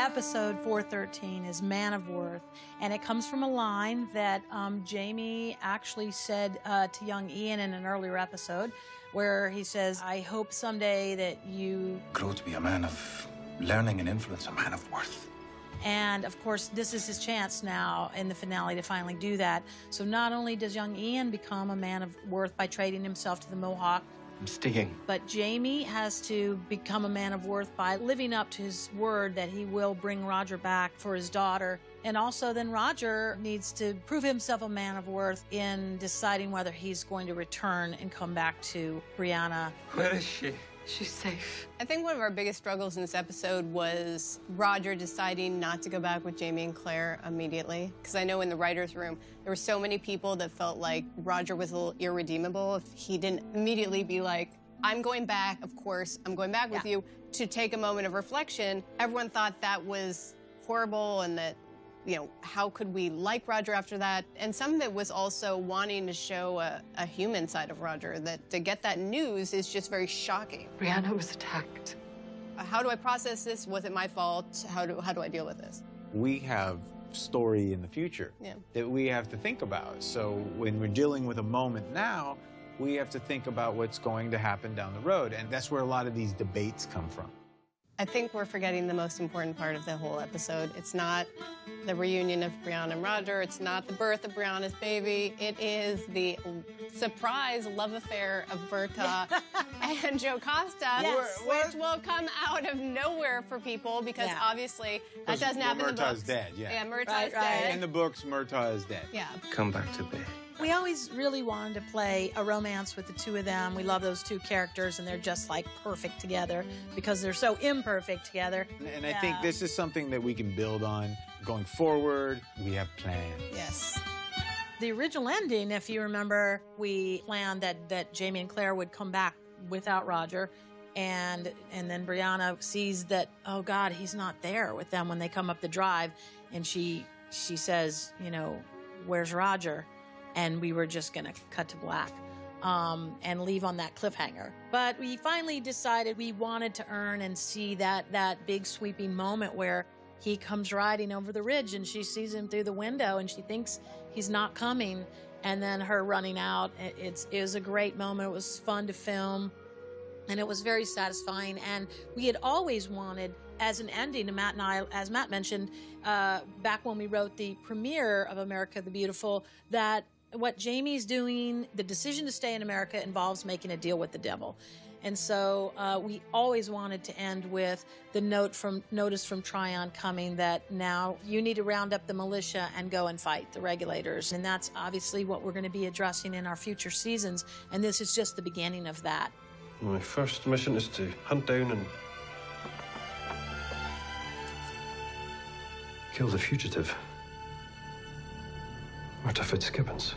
episode 413 is Man of Worth, and it comes from a line that Jamie actually said to young Ian in an earlier episode, where he says, I hope someday that you grow to be a man of learning and influence, a man of worth. And of course, this is his chance now in the finale to finally do that. So not only does young Ian become a man of worth by trading himself to the Mohawk, I'm staying. but Jamie has to become a man of worth by living up to his word that he will bring Roger back for his daughter. And also then Roger needs to prove himself a man of worth in deciding whether he's going to return and come back to Brianna. Where is she? She's safe. I think one of our biggest struggles in this episode was Roger deciding not to go back with Jamie and Claire immediately. Because I know in the writer's room, there were so many people that felt like Roger was a little irredeemable if he didn't immediately be like, I'm going back, of course, I'm going back with you, to take a moment of reflection. Everyone thought that was horrible and that, you know, how could we like Roger after that? And some of it was also wanting to show a human side of Roger, that to get that news is just very shocking. Brianna was attacked. How do I process this? Was it my fault? How do I deal with this? We have story in the future that we have to think about. So when we're dealing with a moment now, we have to think about what's going to happen down the road. And that's where a lot of these debates come from. I think we're forgetting the most important part of the whole episode. It's not the reunion of Brianna and Roger. It's not the birth of Brianna's baby. It is the surprise love affair of Berta and Joe Costa, which will come out of nowhere for people because obviously that doesn't happen in the books. Murtaugh's dead, Yeah, Murtaugh's dead. In the books, Murtaugh is dead. Yeah. Come back to bed. We always really wanted to play a romance with the two of them. We love those two characters, and they're just like perfect together because they're so imperfect together. And I think this is something that we can build on going forward. We have plans. Yes. The original ending, if you remember, we planned that Jamie and Claire would come back without Roger, and then Brianna sees that, oh God, he's not there with them when they come up the drive, and she says, you know, where's Roger? And we were just gonna cut to black and leave on that cliffhanger. But we finally decided we wanted to earn and see that big sweeping moment where he comes riding over the ridge and she sees him through the window and she thinks he's not coming, and then her running out. It was a great moment. It was fun to film, and it was very satisfying. And we had always wanted, as an ending to Matt and I, as Matt mentioned, back when we wrote the premiere of America the Beautiful, that what Jamie's doing, the decision to stay in America, involves making a deal with the devil. And so we always wanted to end with the notice from Tryon coming that now you need to round up the militia and go and fight the regulators. And that's obviously what we're going to be addressing in our future seasons. And this is just the beginning of that. My first mission is to hunt down and kill the fugitive, Marta Fitzgibbons.